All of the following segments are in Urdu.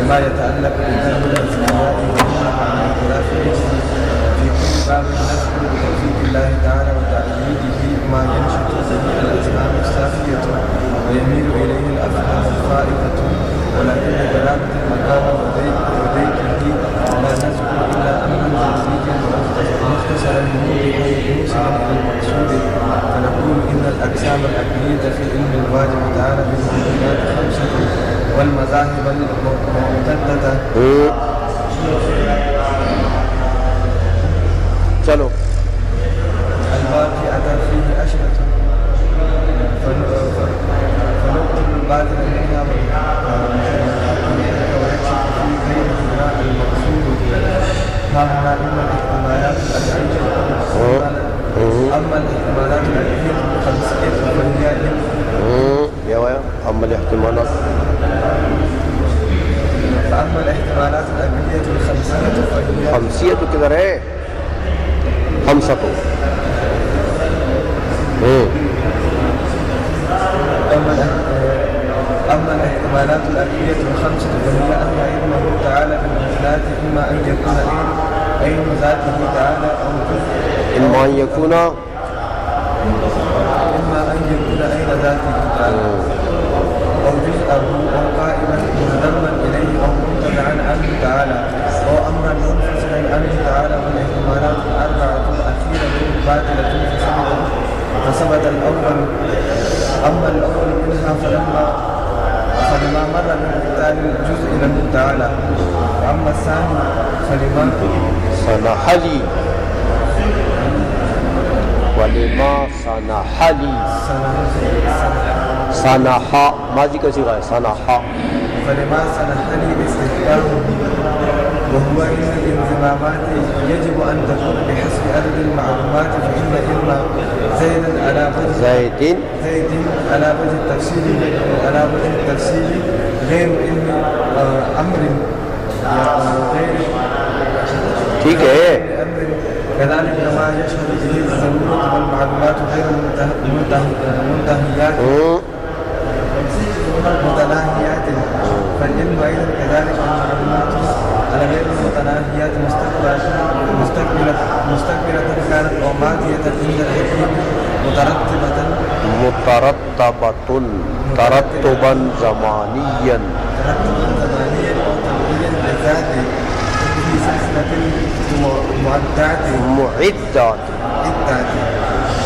بما يتعلق بالله من الأسماء والمعنى واختلاف الاسم في كل باب نذكر بتوفيق الله تعالى وتأييده ما ينشط جميع الأسماء السافية ويميل إليه الأفهام الفائدة، ولكن بلاغة المقام وذيكه لا نذكر إلا أمرا تنزيلا مختصرا موضحا موصلا إلى المقصود، فنقول إن الأقسام العقلية في علم الواجب تعالى بالموجودات خمسة، والمذاهب الممتدة چلو الواقعة فيه أشرة، فنبطل الباطل منها ويكشف في غير إجراء المقصود. ها هنا إما الاحتمالات الأدعية أما الاحتمالات الأدعية الخمسية فهي يا ويا أما الاحتمالات فأما الاحتمالات الأدعية الخمسية فهي خمسية کدھر ہے خمسة أما الاحتمالات الأكلية الخمسة فهي أن علمه تعالى بالمثلات إما أن يكون عين ذاته تعالى أو جزء إما أن يكون عين ذاته تعالى أو جزءه أو قائما منضما إليه أو منتزعا عنه تعالى أو أمرا منفصلا عنه تعالى. والاحتمالات الأربعة الأخيرة باطلة فثبت الأول. أما الأول منها فلما مر من قتال الجزء له تعالى، وأما الثاني فلما سنحلي ولما سنحلي سنحا ماضی کا صیغہ ہے سنحا فلما سنحلي استحبابه، وهو إن الانضمامات يجب أن تكون بحسب عدد المعلومات، فإن علم زيد على وجه التفصيل غير علم أمر غير ٹھیک ہے كذلك ما يشهد به الضرورة والمعلومات غير متناهيات، فالعلم أيضا كذلك المعلومات على غير المتناهيات مستقبلة كانت أو ماضية عند الحكيم مترتبة ترتبا زمانيا أو تنويا لذاته في سلسلة معدات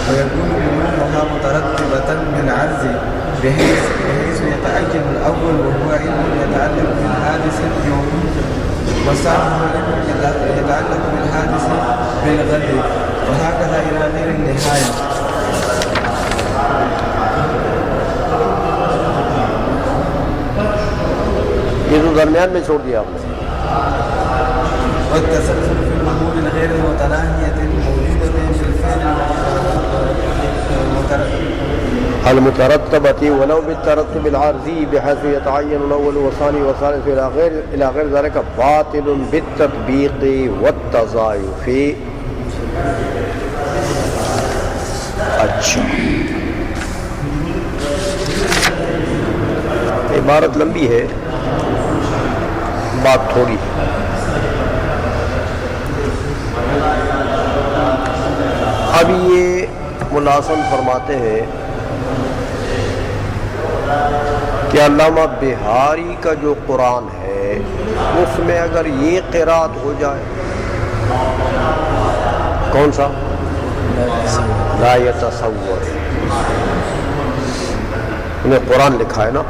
ويكون علومها مترتبة بالعرض بحيث يتعين الأول وهو علم يتعلق بالحادث اليومي، والثاني هو علم يتعلق بالحادث بالغد، وهكذا إلى غير النهاية. یہ تو درمیان میں چھوڑ دیا آپ نے. والتسلسل في الأمور الغير المتناهية الموجودة في الفعل المترتبة ولو بالترتب العارضي بحيث يتعين الأول والثاني والثالث إلى غير ذلك باطل بالتطبيق والتضايف. اچھا عبارت لمبی ہے بات تھوڑی ہے. اب یہ ملازم فرماتے ہیں کہ علامہ بہاری کا جو قرآن ہے اس میں اگر یہ قرات ہو جائے کون سا لا يتصور، انہیں قرآن لکھا ہے نا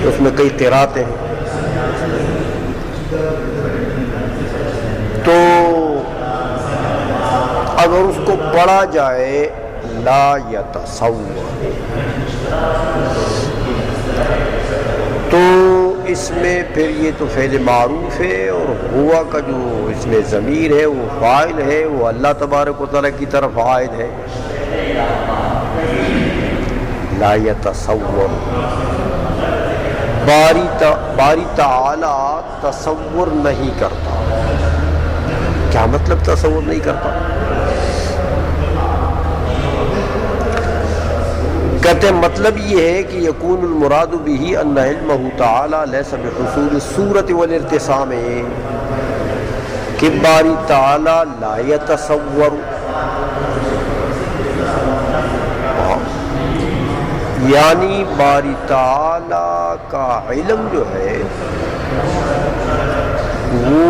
اس میں کئی قراتیں ہیں، تو اگر اس کو پڑھا جائے لا يتصور تو اس میں پھر یہ تو فعل معروف ہے، اور ہوا کا جو اس میں ضمیر ہے وہ فاعل ہے، وہ اللہ تبارک و تعالیٰ کی طرف عائد ہے. لا يتصور باری تعالی تصور نہیں کرتا. کیا مطلب تصور نہیں کرتا؟ کہتے ہیں مطلب یہ ہے کہ یکون المراد به ان علمہ تعالی لیس بحصول الصورت والارتسام، کہ باری تعالی لا یتصور، یعنی باری تعالی کا علم جو ہے وہ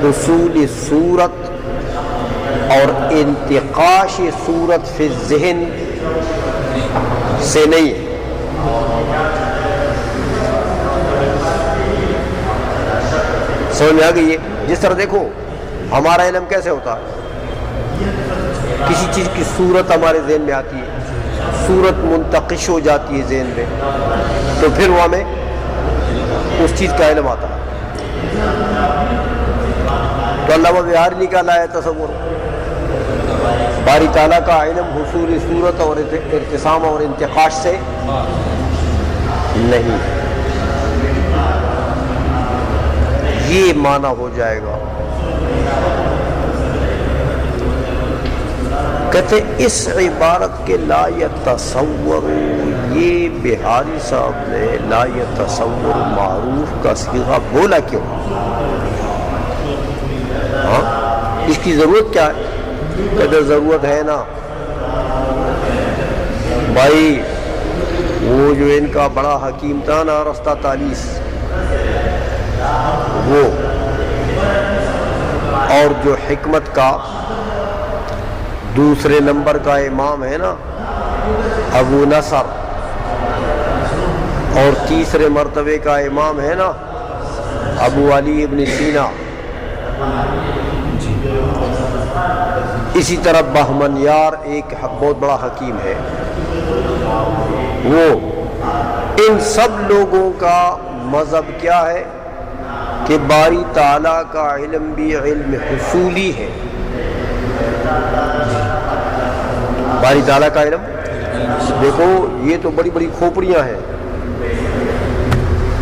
حصول صورت اور انتقاش صورت فی الذہن سے نہیں ہے۔ سمجھ میں آ گئی ہے؟ جس طرح دیکھو ہمارا علم کیسے ہوتا ہے، کسی چیز کی صورت ہمارے ذہن میں آتی ہے، صورت منتقش ہو جاتی ہے ذہن میں، تو پھر وہ ہمیں اس چیز کا علم آتا ہے۔ تو علامہ بہاری کا لا تصور، باری تعالیٰ کا علم حصول صورت اور ارتسام اور انتقاش سے نہیں، یہ معنی ہو جائے گا۔ کہتے اس عبارت کے لا یتصور، یہ بہاری صاحب نے لا یتصور معروف کا صیغہ بولا کیوں؟ ہاں اس کی ضرورت کیا ہے؟ کہتے ضرورت ہے نا بھائی، وہ جو ان کا بڑا حکیم تھا نا رستہ تالیس، وہ اور جو حکمت کا دوسرے نمبر کا امام ہے نا ابو نصر، اور تیسرے مرتبے کا امام ہے نا ابو علی ابن سینا، اسی طرح بہمنیار ایک بہت بڑا حکیم ہے، وہ ان سب لوگوں کا مذہب کیا ہے کہ باری تعالیٰ کا علم بھی علم حصولی ہے۔ باری تعالیٰ کا علم دیکھو یہ تو بڑی بڑی کھوپڑیاں ہیں،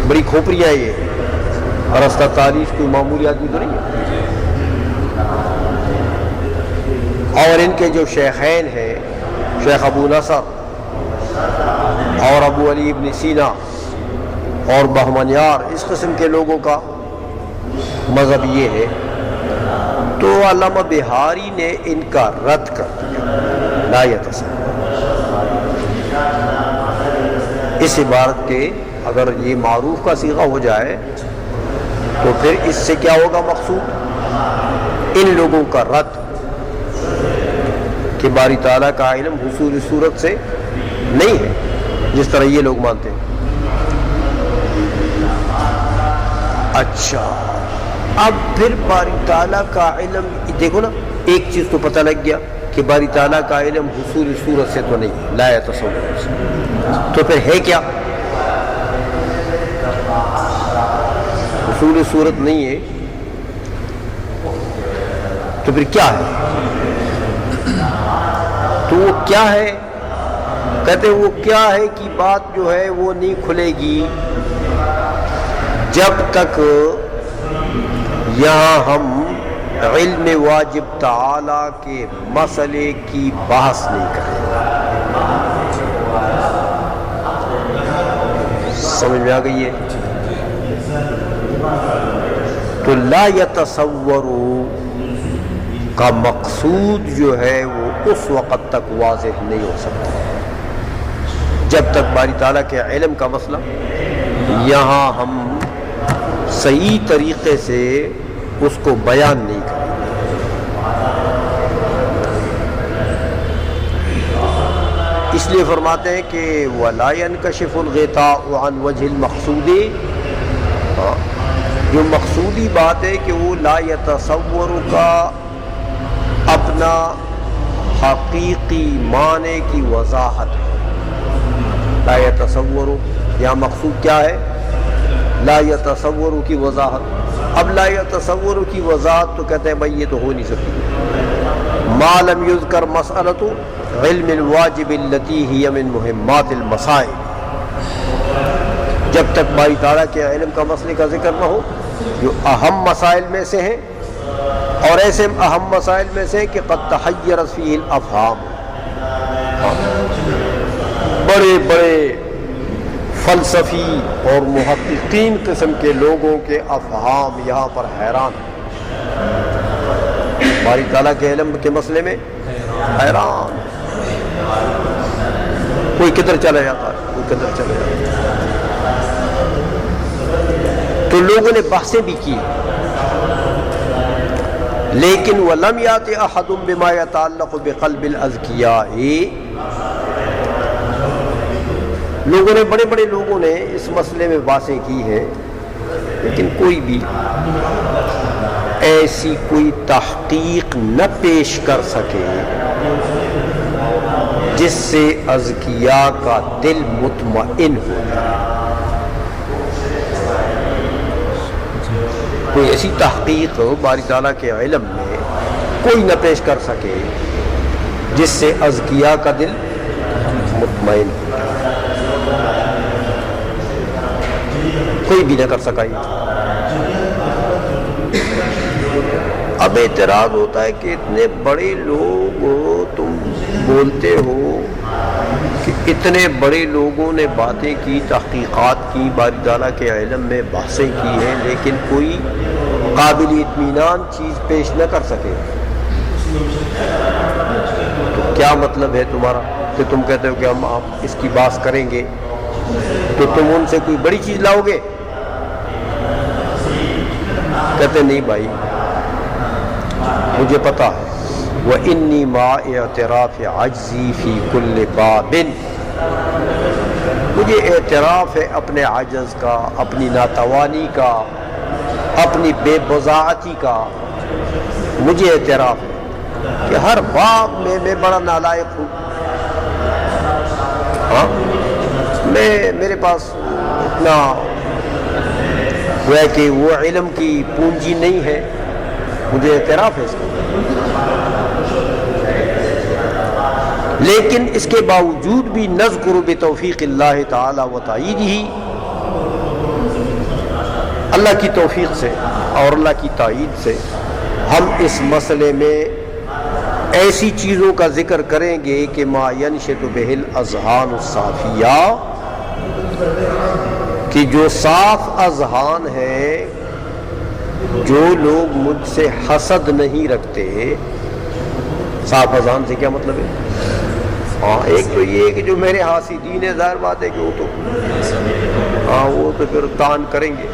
بڑی کھوپڑیاں، یہ رستہ تالیس کوئی معمولی آدمی تو نہیں ہے۔ اور ان کے جو شیخین ہیں شیخ ابو نصر اور ابو علی ابن سینا اور بہمنیار، اس قسم کے لوگوں کا مذہب یہ ہے۔ تو علامہ بہاری نے ان کا رد کر دیا، لا یتصور۔ اس عبارت کے اگر یہ معروف کا صیغہ ہو جائے تو پھر اس سے کیا ہوگا مقصود؟ ان لوگوں کا رد کہ باری تعالیٰ کا علم حصول صورت سے نہیں ہے، جس طرح یہ لوگ مانتے ہیں۔ اچھا اب پھر باری تعالیٰ کا علم دیکھو نا، ایک چیز تو پتہ لگ گیا کہ باری تعالیٰ کا علم حصول صورت سے تو نہیں، لا تصور سے، تو پھر ہے کیا؟ حصول صورت نہیں ہے تو پھر کیا ہے؟ تو وہ کیا ہے؟ کہتے وہ کیا ہے کہ بات جو ہے وہ نہیں کھلے گی جب تک یہاں ہم علم واجب تعالی کے مسئلے کی بحث نہیں کریں۔ سمجھ میں آ گئی ہے؟ تو لا یتصور کا مقصود جو ہے وہ اس وقت تک واضح نہیں ہو سکتا جب تک باری تعالیٰ کے علم کا مسئلہ یہاں ہم صحیح طریقے سے اس کو بیان نہیں کریں۔ اس لیے فرماتے ہیں کہ وَلَا يَنْكَشِفُ الْغِطَاءُ عَنْ وَجْهِ الْمَقْصُودِ، جو مقصودی بات ہے کہ وہ لا یتصور کا اپنا حقیقی معنی کی وضاحت ہے۔ لا یتصور یہاں مقصود کیا ہے؟ لا یتصور کی وضاحت۔ اب لا یتصور کی وضاحت تو کہتے ہیں بھائی یہ تو ہو نہیں سکتی۔ ما لم یذکر مسئلۃ علم الواجب التی ہی من مہمات المسائل، جب تک باری تعالیٰ کے علم کا مسئلے کا ذکر نہ ہو جو اہم مسائل میں سے ہیں، اور ایسے اہم مسائل میں سے کہ قد تحیرت فیہ الافہام، بڑے بڑے فلسفی اور محققین قسم کے لوگوں کے افہام یہاں پر حیران ہیں، باری تعالیٰ کے علم کے مسئلے میں حیران، کوئی کدھر چلا جاتا ہے، کوئی کدھر چلا جاتا ہے۔ تو لوگوں نے بحثیں بھی کی، لیکن وَلَمْ يَأْتِ أَحَدٌ بِمَا يَتَعَلَّقُ بِقَلْبِ الْأَذْكِيَاءِ، لوگوں نے بڑے بڑے لوگوں نے اس مسئلے میں باتیں کی ہیں، لیکن کوئی بھی ایسی کوئی تحقیق نہ پیش کر سکے جس سے اذکیاء کا دل مطمئن ہو جائے، کوئی ایسی تحقیق باری تعالیٰ کے علم میں کوئی نہ پیش کر سکے جس سے اذکیاء کا دل مطمئن ہو جائے، کوئی بھی نہ کر سکا یہ۔ اب اعتراض ہوتا ہے کہ اتنے بڑے لوگ تم بولتے ہو کہ اتنے بڑے لوگوں نے باتیں کی، تحقیقات کی، باری تعالیٰ کے علم میں بحثیں کی ہیں، لیکن کوئی قابل اطمینان چیز پیش نہ کر سکے، تو کیا مطلب ہے تمہارا کہ تم کہتے ہو کہ ہم آپ اس کی بات کریں گے تو تم ان سے کوئی بڑی چیز لاؤ گے؟ کہتے نہیں بھائی، مجھے پتا ہے، وَإِنِّي مَعَ اعْتِرَافِ عَجْزِي فِي كُلِّ بَابٍ، مجھے اعتراف ہے اپنے عجز کا، اپنی ناتوانی کا، اپنی بے بضاعتی کا، مجھے اعتراف ہے کہ ہر باب میں بڑا نالائق ہوں، ہاں میرے پاس اتنا گویا کہ وہ علم کی پونجی نہیں ہے، مجھے اعتراف ہے اس کا، لیکن اس کے باوجود بھی نذکر بتوفیق اللہ تعالی و تائیدہ، اللہ کی توفیق سے اور اللہ کی تائید سے ہم اس مسئلے میں ایسی چیزوں کا ذکر کریں گے کہ ما ینشط بہ الاذہان الصافیہ، کہ جو صاف اذہان ہیں، جو لوگ مجھ سے حسد نہیں رکھتے۔ صاف اذہان سے کیا مطلب ہے؟ ہاں ایک تو یہ کہ جو میرے حاسدین ہے، ظاہر بات ہے کہ وہ تو پھر تان کریں گے،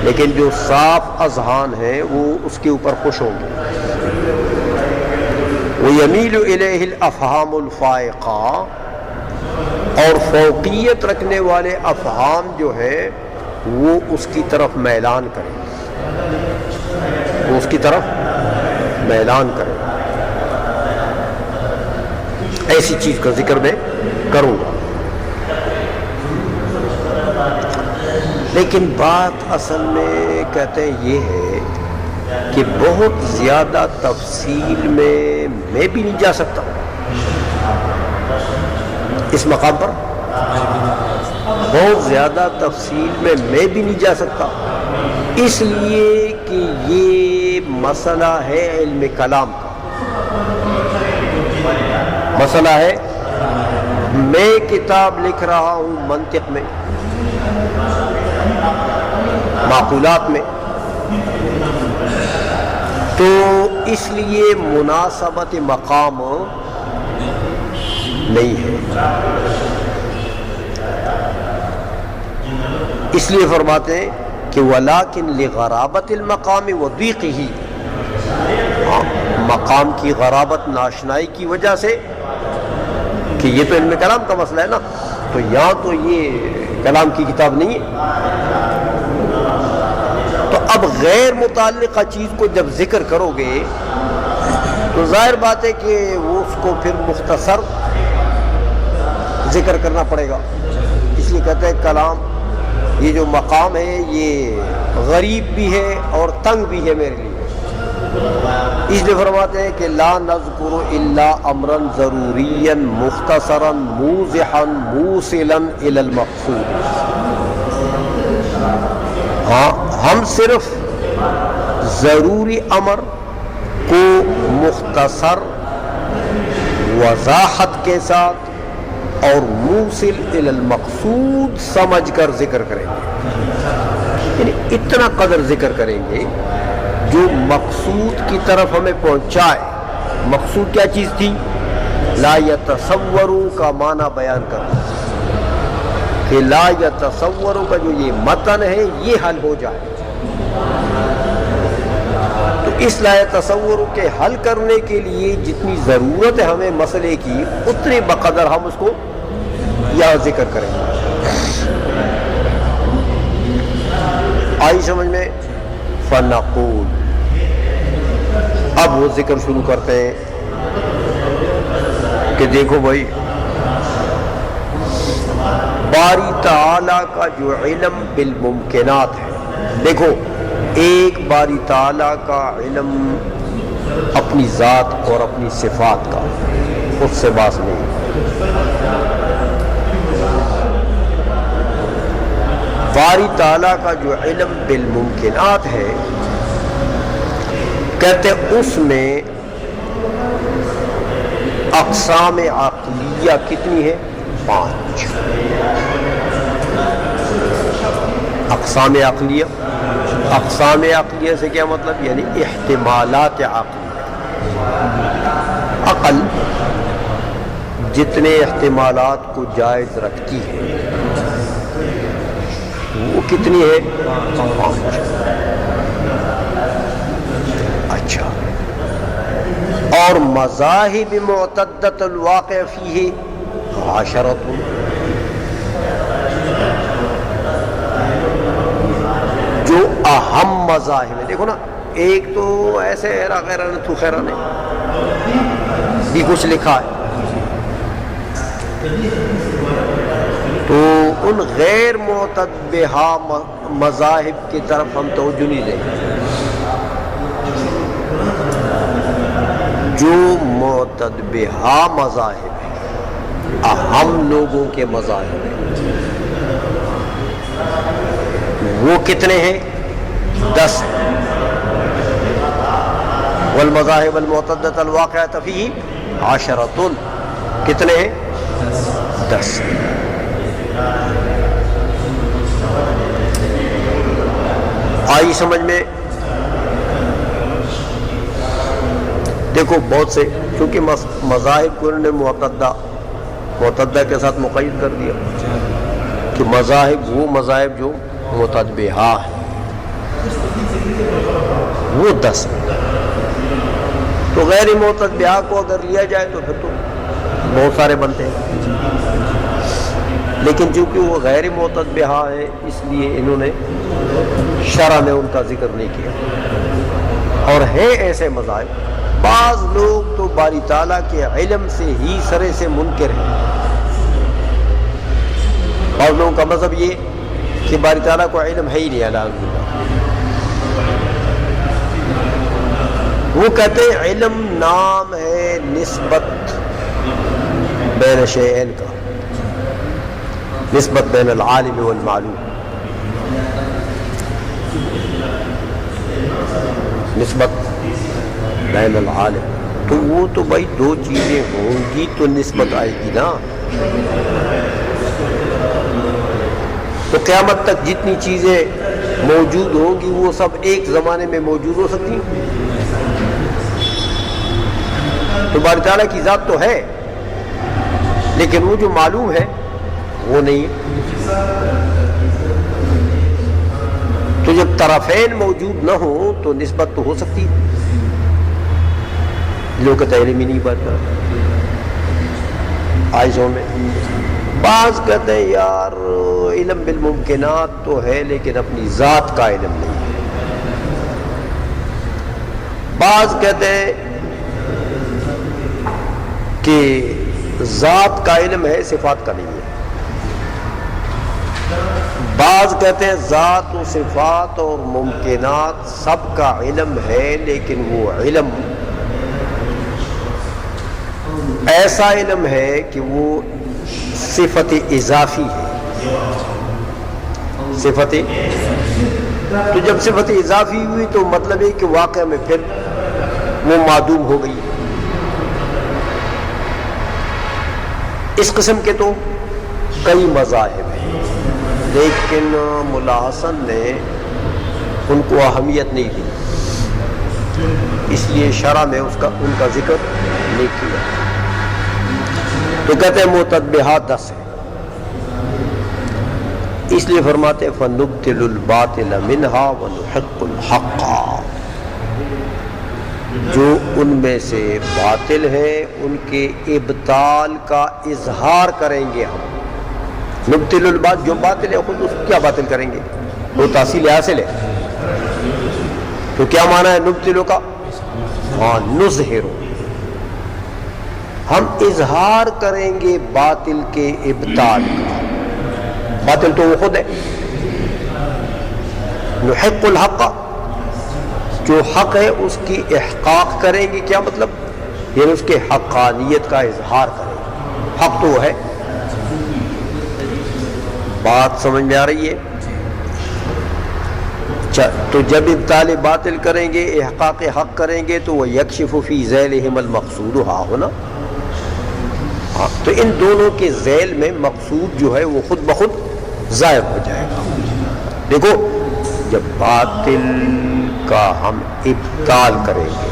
لیکن جو صاف اذہان ہیں وہ اس کے اوپر خوش ہوں گے۔ وَيَمِيلُ إِلَيْهِ الْأَفْهَامُ الْفَائِقَةُ، اور فوقیت رکھنے والے افہام جو ہے وہ اس کی طرف میلان کریں، وہ اس کی طرف میلان کریں۔ ایسی چیز کا ذکر میں کروں گا، لیکن بات اصل میں کہتے ہیں یہ ہے کہ بہت زیادہ تفصیل میں بھی نہیں جا سکتا اس مقام پر، بہت زیادہ تفصیل میں بھی نہیں جا سکتا، اس لیے کہ یہ مسئلہ ہے علم کلام کا، مسئلہ ہے میں کتاب لکھ رہا ہوں منطق میں، معقولات میں، تو اس لیے مناسبت مقام نہیں ہے، اس لیے فرماتے ہیں کہ وَلَٰكِن لِغَرَابَةِ الْمَقَامِ وَضِيقِهِ، مقام کی غرابت ناشنائی کی وجہ سے، کہ یہ تو علم کلام کا مسئلہ ہے نا، تو یہاں تو یہ کلام کی کتاب نہیں ہے، تو اب غیر متعلقہ چیز کو جب ذکر کرو گے تو ظاہر بات ہے کہ وہ اس کو پھر مختصر ذکر کرنا پڑے گا، اس لیے کہتے ہیں کلام یہ جو مقام ہے یہ غریب بھی ہے اور تنگ بھی ہے میرے لیے، اس لیے فرماتے ہیں کہ لا نذکر الا امرا ضروریا مختصرا موضحا موصلا الی المقصود، ہاں ہم صرف ضروری امر کو مختصر وضاحت کے ساتھ اور موصل الی المقصود سمجھ کر ذکر کریں گے، یعنی اتنا قدر ذکر کریں گے جو مقصود کی طرف ہمیں پہنچائے۔ مقصود کیا چیز تھی؟ لا یتصوروا کا معنی بیان کرنا کہ لا یتصوروا کا جو یہ متن ہے یہ حل ہو جائے۔ تو اس لا یتصوروا کے حل کرنے کے لیے جتنی ضرورت ہے ہمیں مسئلے کی، اتنے بقدر ہم اس کو یہاں ذکر کریں گے۔ آئی سمجھ میں؟ فنقول، اب وہ ذکر شروع کرتے ہیں کہ دیکھو بھائی، باری تعالیٰ کا جو علم بالممکنات ہے، دیکھو ایک باری تعالیٰ کا علم اپنی ذات اور اپنی صفات کا، اس سے باس نہیں۔ باری تعالیٰ کا جو علم بالممکنات ہے، کہتے اس میں اقسام عقلیہ کتنی ہے؟ 5 اقسام عقلیہ۔ اقسام عقلیہ سے کیا مطلب؟ یعنی احتمالات عقلیہ۔ عقل جتنے احتمالات کو جائز رکھتی ہے وہ کتنی ہے؟ 5۔ اچھا، اور مذاہب معتدۃ الواقع فیہ 10۔ جو اہم مذاہب ہیں، دیکھو نا، ایک تو ایسے ہیرا غیرہ نتھو خیرہ نے بھی کچھ لکھا ہے، تو ان غیر معتبہ مذاہب کی طرف ہم توجہ نہیں دیں۔ جو معتبہ مذاہب ہیں، اہم لوگوں کے مذاہب ہیں، وہ کتنے ہیں؟ 10۔ والمذاہب المعتدۃ الواقعۃ فیہ 10۔ کتنے ہیں؟ 10۔ آئی سمجھ میں؟ دیکھو بہت سے، چونکہ مذاہب کو انہوں نے معتدہ کے ساتھ مقید کر دیا کہ مذاہب وہ مذاہب جو معتبہ ہیں، وہ 10۔ تو غیر معتبہ کو اگر لیا جائے تو پھر تو بہت سارے بنتے ہیں، لیکن چونکہ وہ غیر معتبہ ہے اس لیے انہوں نے شرع میں ان کا ذکر نہیں کیا۔ اور ہیں ایسے مذاہب، بعض لوگ تو باری تعالیٰ کے علم سے ہی سرے سے منکر ہیں۔ بعض لوگوں کا مذہب یہ کہ باری تعالیٰ کو علم ہے ہی نہیں، الحمدللہ۔ وہ کہتے ہیں علم نام ہے نسبت بین شیئین کا، نسبت بین العالم والمعلوم، نسبت بین العالم۔ تو وہ تو بھائی دو چیزیں ہوں گی تو نسبت آئے گی نا۔ تو قیامت تک جتنی چیزیں موجود ہوں گی وہ سب ایک زمانے میں موجود ہو سکتی ہیں۔ تو باری تعالیٰ کی ذات تو ہے، لیکن وہ جو معلوم ہے وہ نہیں ہے۔ تو جب طرفین موجود نہ ہوں تو نسبت تو ہو سکتی ہے۔ لوگ کہتے ہیں علم ہی نہیں بات کر آئزوں میں۔ بعض کہتے ہیں یار علم بالممکنات تو ہے لیکن اپنی ذات کا علم نہیں ہے۔ بعض کہتے ہیں کہ ذات کا علم ہے، صفات کا نہیں ہے۔ بعض کہتے ہیں ذات و صفات اور ممکنات سب کا علم ہے، لیکن وہ علم ایسا علم ہے کہ وہ صفت اضافی ہے۔ صفت، تو جب صفت اضافی ہوئی تو مطلب ہے کہ واقع میں پھر وہ معدوم ہو گئی۔ اس قسم کے تو کئی مذاہب ہیں، لیکن ملا حسن نے ان کو اہمیت نہیں دی، اس لیے شرح میں ان کا ذکر نہیں کیا۔ تو کہتے ہیں متتبعات 10 ہیں، اس لیے فرماتے ہیں فَنُبْتِلُ الْبَاطِلَ مِنْهَا وَنُحِقُّ الْحَقَّ، جو ان میں سے باطل ہیں ان کے ابطال کا اظہار کریں گے ہم۔ نبتل الباطل، جو باطل ہے خود اس کو کیا باطل کریں گے، وہ تحصیل حاصل ہے۔ تو کیا معنی ہے نبتلو کا؟ ہاں، نظہر، ہم اظہار کریں گے باطل کے ابطال کا، باطل تو وہ خود ہے۔ نحق الحق، جو حق ہے اس کی احقاق کریں گے، کیا مطلب؟ یعنی اس کے حقانیت کا اظہار کریں گے، حق تو وہ ہے۔ بات سمجھ میں آ رہی ہے؟ تو جب ابطال باطل کریں گے، احقاق حق کریں گے، تو وہ یکشف فی ذیلہم المقصود ہا ہونا، تو ان دونوں کے ذیل میں مقصود جو ہے وہ خود بخود ظاہر ہو جائے گا۔ دیکھو، جب باطل کا ہم ابطال کریں گے،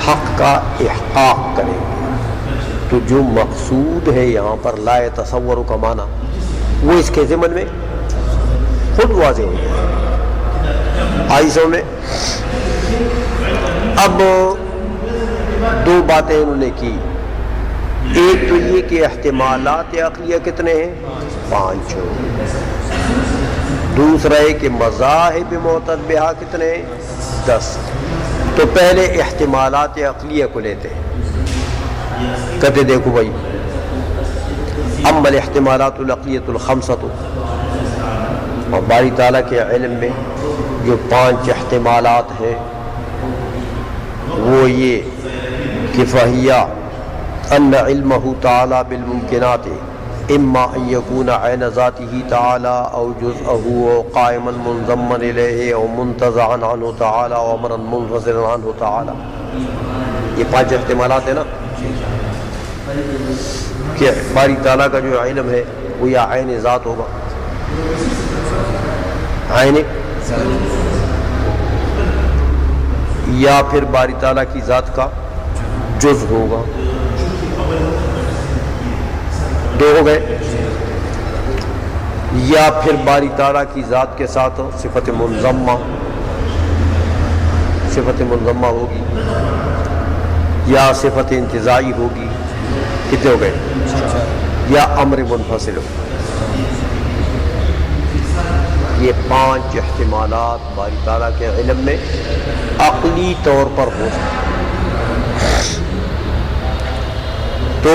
حق کا احقاق کریں گے، تو جو مقصود ہے یہاں پر لا تصور کا معنی، وہ اس کے ضمن میں خود واضح ہو جائے۔ آئی سو میں اب دو باتیں انہوں نے کی، ایک تو یہ کہ احتمالات عقلیہ کتنے ہیں؟ 5۔ دوسرا ہے کہ مذاہب متتبعہ کتنے ہیں؟ 10۔ تو پہلے احتمالات عقلیہ کو لیتے ہیں، کہتے دیکھو بھائی، اما الاحتمالات العقلیۃ الخمسۃ، اور باری تعالیٰ کے علم میں جو 5 احتمالات ہیں وہ یہ کہ فہیہ ان علمہ تعالیٰ بالممکنات اما ان یکون عین ذاتہ تعالیٰ او جزءہ او قائما منضما الیہ او منتزعا عنہ تعالیٰ او امرا منفصلا عنہ تعالیٰ۔ یہ 5 احتمالات ہیں نا، کہ باری تعالیٰ کا جو علم ہے وہ یا عین ذات ہوگا، عین، یا پھر باری تعالیٰ کی ذات کا جز ہوگا، 2 ہو گئے، یا پھر باری تعالیٰ کی ذات کے ساتھ صفت منضمہ ہوگی، یا صفت انتزاعی ہوگی، کتنے ہو گئے، یا امر منفصل ہوگا۔ یہ 5 احتمالات باری تعالیٰ کے علم میں عقلی طور پر ہو سکتے ہیں۔ تو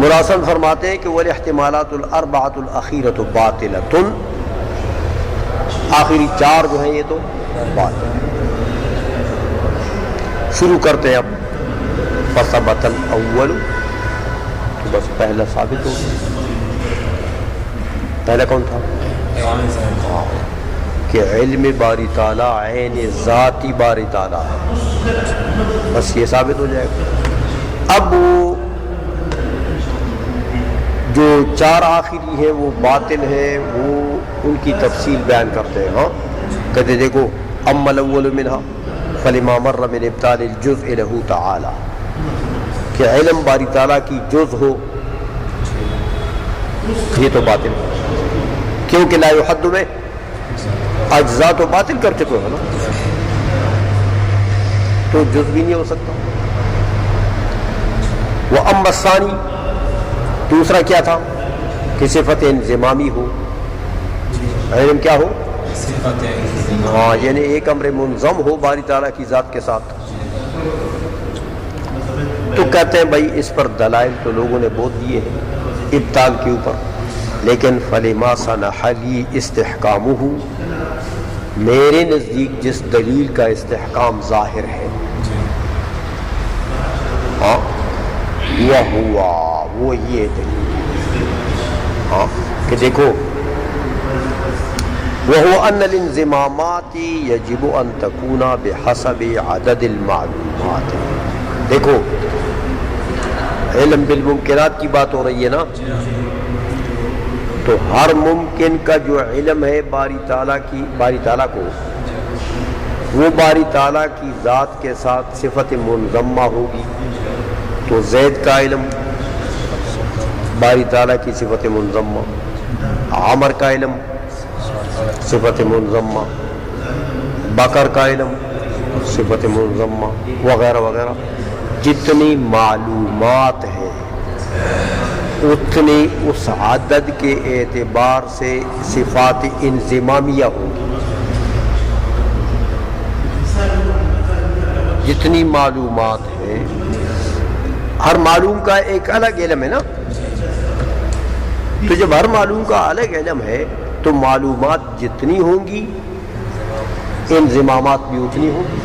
مراسل فرماتے ہیں کہ والاحتمالات الاربعۃ الاخیرۃ باطلۃ، آخری 4 جو ہیں یہ تو باطل ہیں۔ شروع کرتے ہیں اب، فثبت الاول، تو بس پہلا ثابت ہو گیا۔ پہلا کون تھا؟ کہ علم باری تعالیٰ عین ذاتی باری تعالیٰ ہے، بس یہ ثابت ہو جائے گا۔ اب وہ جو 4 آخری ہیں وہ باطل ہیں، وہ ان کی تفصیل بیان کرتے ہیں۔ ہاں، کہتے دیکھو، اما الاول منها فلما مر من ابطال الجزء له تعالی، کہ علم باری تعالیٰ کی جز ہو، یہ تو باطل ہے، کیونکہ لا یحد میں اجزاء تو باطل کر چکے ہو نا، تو جز بھی نہیں ہو سکتا۔ واما الثانی، دوسرا کیا تھا کہ صفت انضمامی ہو، علم کیا ہو؟ ہاں، یعنی ایک امر منظم ہو باری تعالیٰ کی ذات کے ساتھ۔ تو کہتے ہیں بھائی اس پر دلائل تو لوگوں نے بہت دیے ہیں ابطال کے اوپر، لیکن فلما صنح لی استحکامہ، میرے نزدیک جس دلیل کا استحکام ظاہر ہے، ہاں، وہ یہ دلیل، ہاں، کہ دیکھو، وَهُوَ أَنَّ الْانضِمَامَاتِ يَجِبُ أَن تَكُونَ بِحَسَبِ عَدَدِ الْمَعْلُومَاتِ۔ دیکھو، علم بالممکنات کی بات ہو رہی ہے نا، تو ہر ممکن کا جو علم ہے باری تعالیٰ کو، وہ باری تعالیٰ کی ذات کے ساتھ صفت منضمہ ہوگی. تو زید کا علم باری تعالیٰ کی صفت منضمہ، عمر کا علم صفت منضمہ، بکر کا علم صفت منضمہ، وغیرہ وغیرہ. جتنی معلومات ہیں اتنی اس عدد کے اعتبار سے صفات انضمامیہ ہوگی. جتنی معلومات ہیں، ہر معلوم کا ایک الگ علم ہے نا، تو جب ہر معلوم کا الگ علم ہے تو معلومات جتنی ہوں گی انضمامات بھی اتنی ہوں گی،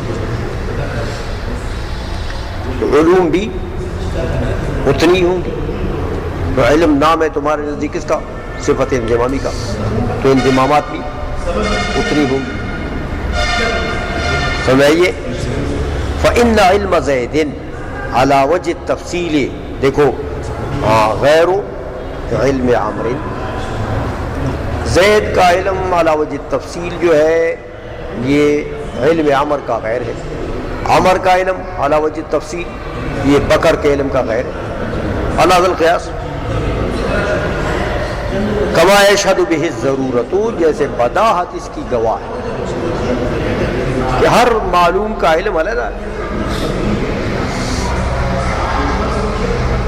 تو علوم بھی اتنی ہوں گی. تو علم نام ہے تمہارے نزدیک کس کا؟ صفت انضمامی کا، تو انضمامات بھی اتنی ہوں گی. سمجھئے؟ فإن علم زید علی وجہ التفصیل، دیکھو غیر علم عمر، زید کا علم علی وجہ التفصیل جو ہے یہ علم عمر کا غیر ہے، عمر کا علم علی وجہ التفصیل یہ بکر کے علم کا غیر ہے. علی ذی القیاس کما یشہد بہ الضرورۃ، جیسے بداہت اس کی گواہ ہے کہ ہر معلوم کا علم علیحدہ ہے.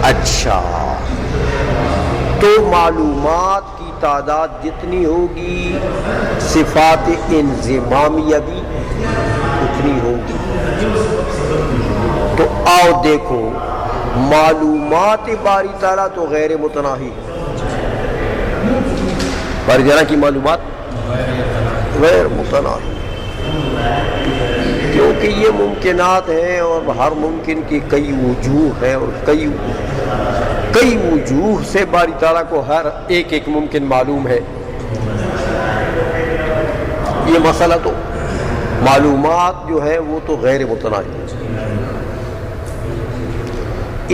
اچھا، تو معلومات کی تعداد جتنی ہوگی صفات انضمامیہ بھی اتنی ہوگی. تو آؤ دیکھو، معلومات باری تعالیٰ تو غیر متناہی ہے، باری تعالیٰ کی معلومات غیر متناہی، کیونکہ یہ ممکنات ہیں اور ہر ممکن کی کئی وجوہ ہیں، اور کئی وجوہ سے باری تعالیٰ کو ہر ایک ممکن معلوم ہے. یہ مسئلہ تو معلومات جو ہے وہ تو غیر متناہی ہے،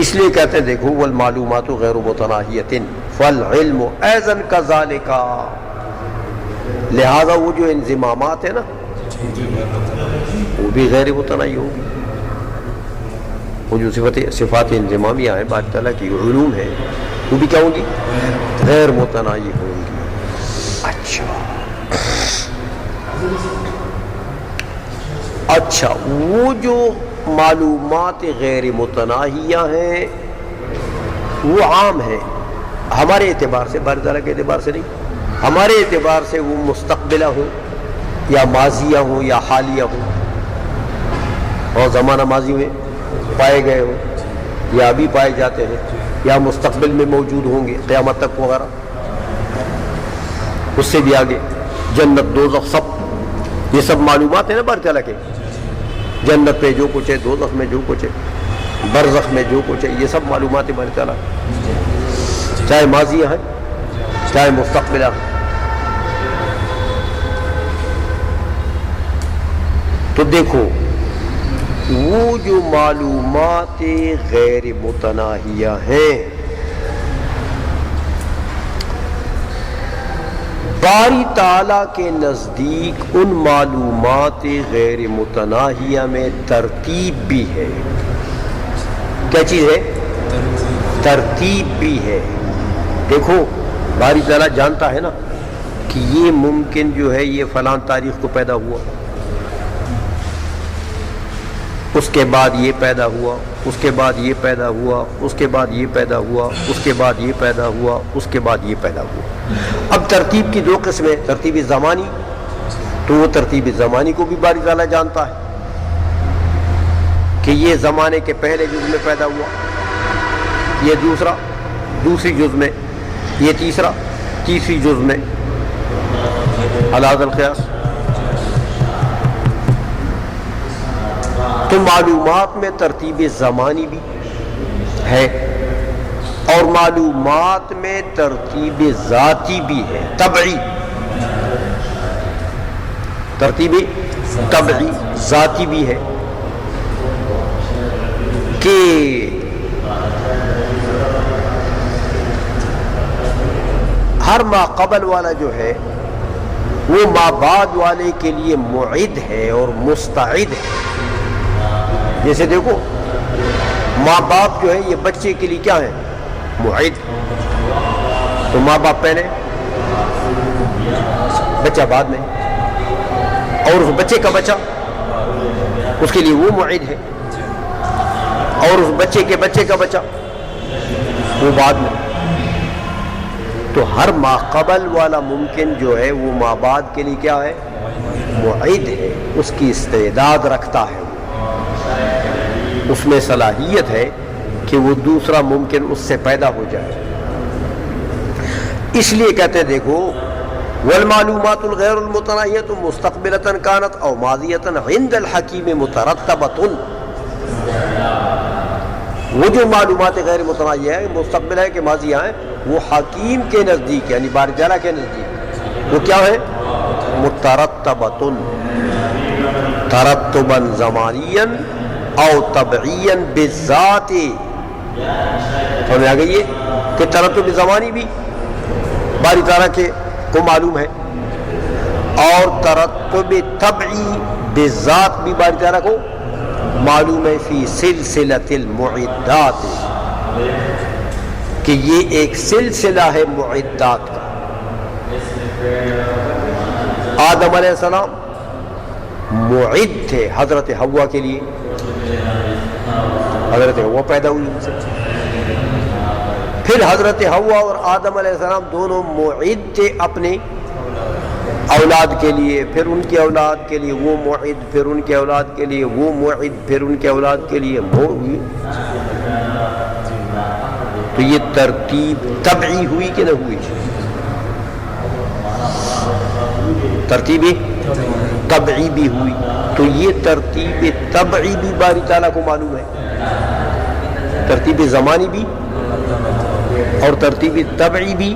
اس لیے کہتے ہیں دیکھو والمعلومات غیر متناہیۃ فالعلم ایضا کذالک، لہذا وہ جو انضمامات ہیں نا وہ بھی غیر متناہی ہوگی. وہ جو صفات انضمامیہ ہیں باری تعالیٰ کی علوم ہے وہ بھی کیا ہوں گی؟ غیر متناہی ہوں گی. اچھا، وہ جو معلومات غیر متناہیہ ہیں وہ عام ہیں ہمارے اعتبار سے، باری تعالیٰ کے اعتبار سے نہیں. ہمارے اعتبار سے وہ مستقبلہ ہوں یا ماضیہ ہوں یا حالیہ ہوں، اور زمانہ ماضی میں پائے گئے ہوں یا ابھی پائے جاتے ہیں یا مستقبل میں موجود ہوں گے قیامت تک وغیرہ، اس سے بھی آگے جنت دوزخ سب، یہ سب معلومات ہیں نا باری تعالیٰ کے. جنت پہ جو کچھ ہے، دوزخ میں جو کچھ ہے، برزخ میں جو کچھ ہے، یہ سب معلومات ہیں باری تعالیٰ، چاہے ماضیہ ہیں چاہے مستقبلہ ہیں. تو دیکھو وہ جو معلومات غیر متناہیہ ہیں باری تعالیٰ کے نزدیک ان معلومات غیر متناہیہ میں ترتیب بھی ہے. کیا چیز ہے؟ ترتیب بھی ہے. دیکھو باری تعالیٰ جانتا ہے نا کہ یہ ممکن جو ہے یہ فلاں تاریخ کو پیدا ہوا، اس کے بعد یہ پیدا ہوا، اس کے بعد یہ پیدا ہوا، اس کے بعد یہ پیدا ہوا، اس کے بعد یہ پیدا ہوا، اس کے بعد یہ پیدا ہوا. اب ترتیب کی دو قسمیں، ترتیب زمانی، تو وہ ترتیب زمانی کو بھی باری تعالیٰ جانتا ہے کہ یہ زمانے کے پہلے جز میں پیدا ہوا، یہ دوسری جز میں، یہ تیسری جز میں. علی ذی القیاس تو معلومات میں ترتیب زمانی بھی ہے اور معلومات میں ترتیب ذاتی بھی ہے، طبعی، ترتیب طبعی ذاتی بھی ہے کہ ہر ما قبل والا جو ہے وہ ما بعد والے کے لیے معد ہے اور مستعد ہے. جیسے دیکھو ماں باپ جو ہے یہ بچے کے لیے کیا ہے؟ معد. تو ماں باپ پہلے، بچہ بعد میں، اور اس بچے کا بچہ اس کے لیے وہ معد ہے، اور اس بچے کے بچے کا بچہ وہ بعد میں. تو ہر ما قبل والا ممکن جو ہے وہ ما بعد کے لیے کیا ہے؟ معد ہے. اس کی استعداد رکھتا ہے، اس میں صلاحیت ہے کہ وہ دوسرا ممکن اس سے پیدا ہو جائے. اس لیے کہتے ہیں دیکھو والمعلومات الغیر المتناہیۃ مستقبلۃ کانت او ماضیۃ عند الحکیم مترتبۃ. وہ جو معلومات غیر متناہیہ ہے، مستقبل ہے کہ ماضیہ ہیں، وہ حکیم کے نزدیک یعنی باری تعالیٰ کے نزدیک وہ کیا ہے؟ مترتبۃ، ترتبا زمانیا او طبعیا بالذات. سمجھ آ گئی ہے کہ ترتب زمانی بھی باری تعالیٰ کے کو معلوم ہے، اور ترتب طبعی بالذات بھی باری تعالیٰ کو معلوم ہے. فی سلسلۃ المعدات، کہ یہ ایک سلسلہ ہے معدات کا. آدم علیہ السلام معد تھے حضرت حوا کے لیے، حضرت حوا پیدا ہوئی ان سے. پھر حضرت حوا اور آدم علیہ السلام دونوں معد تھے اپنے اولاد کے لیے، پھر ان کی اولاد کے لیے وہ معد، پھر ان کی اولاد کے لیے وہ معد، پھر ان کی اولاد کے لیے وہ ہوئی. تو یہ ترتیب طبعی ہوئی کہ نہ ہوئی؟ ترتیب طبعی بھی ہوئی. تو یہ ترتیب طبعی بھی باری تعالیٰ کو معلوم ہے، ترتیب زمانی بھی اور ترتیب طبعی بھی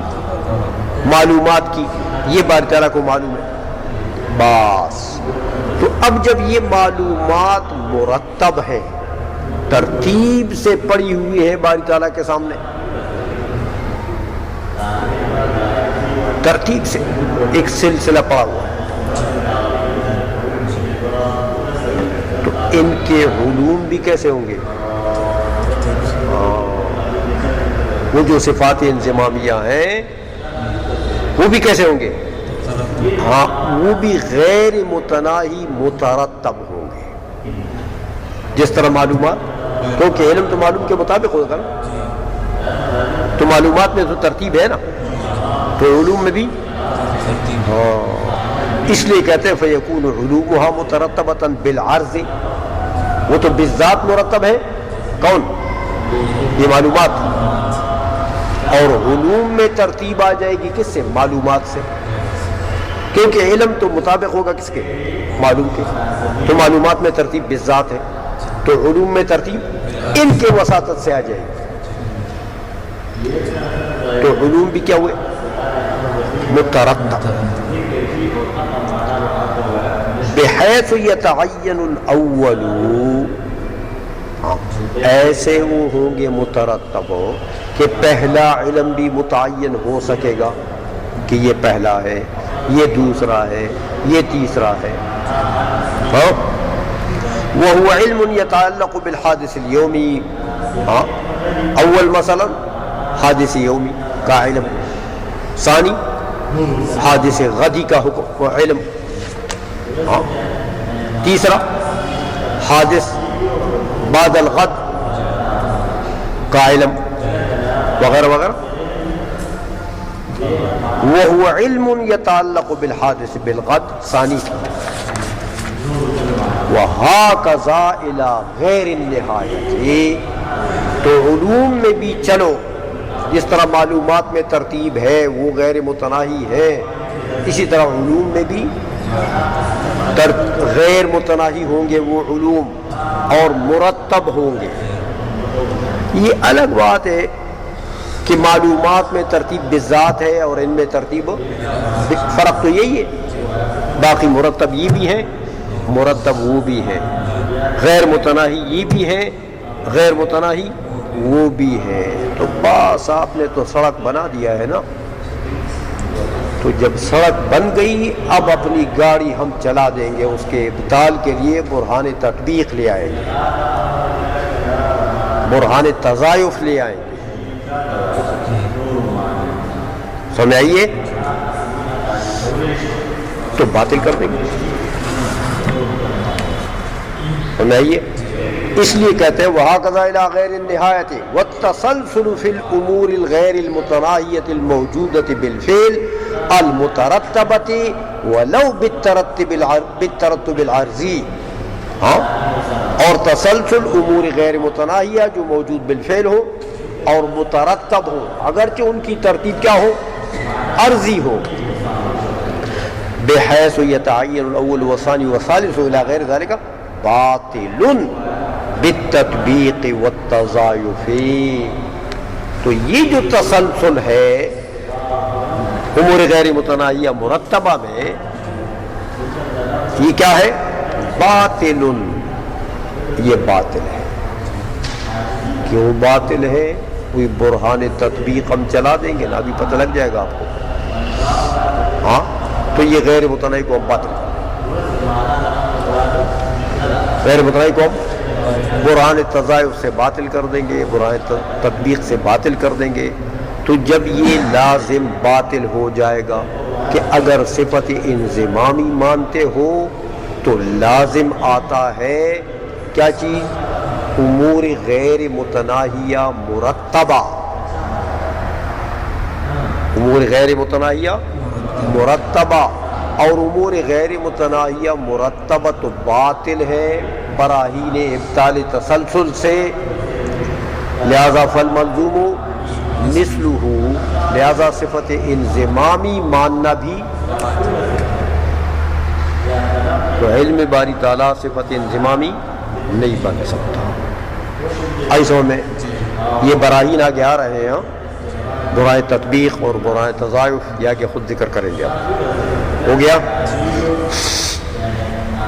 معلومات کی یہ باری تعالیٰ کو معلوم ہے. بس تو اب جب یہ معلومات مرتب ہیں، ترتیب سے پڑی ہوئی ہے باری تعالیٰ کے سامنے، ترتیب سے ایک سلسلہ پڑا ہوا ہے، تو ان کے علوم بھی کیسے ہوں گے؟ وہ جو صفات انضمامیہ ہیں وہ بھی کیسے ہوں گے؟ ہاں وہ بھی غیر متناہی مترتب ہوں گے. جس طرح معلومات، کیونکہ علم تو معلوم کے مطابق ہوگا نا، تو معلومات میں تو ترتیب ہے نا، تو علوم میں بھی ہاں. اس لیے کہتے ہیں فیکون علومها مترتبۃ بالعرض، وہ تو بالذات مرتب ہے. کون؟ یہ معلومات. اور علوم میں ترتیب آ جائے گی کس سے؟ معلومات سے، کیونکہ علم تو مطابق ہوگا کس کے؟ معلوم کے. تو معلومات میں ترتیب بالذات ہے، تو علوم میں ترتیب ان کے وساطت سے آ جائے گی. تو علوم بھی کیا ہوئے؟ مترتب. بحیث یتعین الاول، ایسے وہ ہوں گے مترتب کہ پہلا علم بھی متعین ہو سکے گا کہ یہ پہلا ہے، یہ دوسرا ہے، یہ تیسرا ہے. وهو علم يتعلق بالحادث اليومي. اول مثلا حادث یومی کا علم، ثانی حادث غدی کا حکم و علم، تیسرا حادث بعد الغد کا علم، وغیرہ وغیرہ. وهو علم يتعلق بالحادث بالغد ثانی. وهكذا الى غیر النہایت. تو علوم میں بھی چلو، جس طرح معلومات میں ترتیب ہے وہ غیر متناہی ہے، اسی طرح علوم میں بھی غیر متناہی ہوں گے وہ علوم، اور مرتب ہوں گے. یہ الگ بات ہے کہ معلومات میں ترتیب بالذات ہے اور ان میں ترتیب، فرق تو یہی ہے. باقی مرتب یہ بھی ہے، مرتب وہ بھی ہے، غیر متناہی یہ بھی ہے، غیر متناہی وہ بھی ہے. تو بس آپ نے تو سڑک بنا دیا ہے نا. تو جب سڑک بن گئی اب اپنی گاڑی ہم چلا دیں گے، اس کے ابطال کے لیے برہان تطبیق لے آئیں گے، برہان تضائف لے آئیں گے، سمجھ آئیے؟ تو باطل کر دیں گے، سمجھ آئیے؟ اس لیے کہتے ہیں وَهَكَذَا إِلَى غَيْرِ النِّهَايَةِ وَالتَّسَلْسُلُ فِي الْأُمُورِ الْغَيْرِ الْمُتَنَاهِيَةِ الْمَوْجُودَةِ بِالْفِعْلِ الْمُتَرَتَّبَةِ وَلَوْ بِالتَّرَتُّبِ الْعَرْضِي، اور تسلسل امور غیر متناہیہ جو موجود بالفعل ہو اور مترتب ہو، اگرچہ ان کی ترتیب کیا ہو؟ عرضی ہو، بحیث یتعین الاول والثانی والثالث الى غیر ذلك باطل بالتطبیق والتضایف۔ تو یہ جو تسلسل ہے امور غیر متناہیہ مرتبہ میں، یہ کیا ہے؟ باطل، یہ باطل ہے۔ کیوں باطل ہے؟ کوئی برہان تطبیق ہم چلا دیں گے نا، ابھی پتہ لگ جائے گا آپ کو، ہاں؟ تو یہ غیر متناہی کو ہم باطل، غیر متناہی کو ہم برہان تضائف سے باطل کر دیں گے، برہان تطبیق سے باطل کر دیں گے۔ تو جب یہ لازم باطل ہو جائے گا کہ اگر صفت انضمامی مانتے ہو تو لازم آتا ہے کیا چیز؟ امور غیر متناہیہ مرتبہ، امور غیر متناہیہ مرتبہ، اور امور غیر متناہیہ مرتبہ تو باطل ہے براہین ابطال تسلسل سے، لہذا فالملزوم مثلہ، لہذا صفت انضمامی ماننا بھی، تو علم باری تعالیٰ صفت انضمامی نہیں بن سکتا۔ ایسوں میں یہ براہین آگے آ رہے ہیں، برائے تطبیق اور برائے تضائف، یا کہ خود ذکر کریں گے۔ ہو گیا؟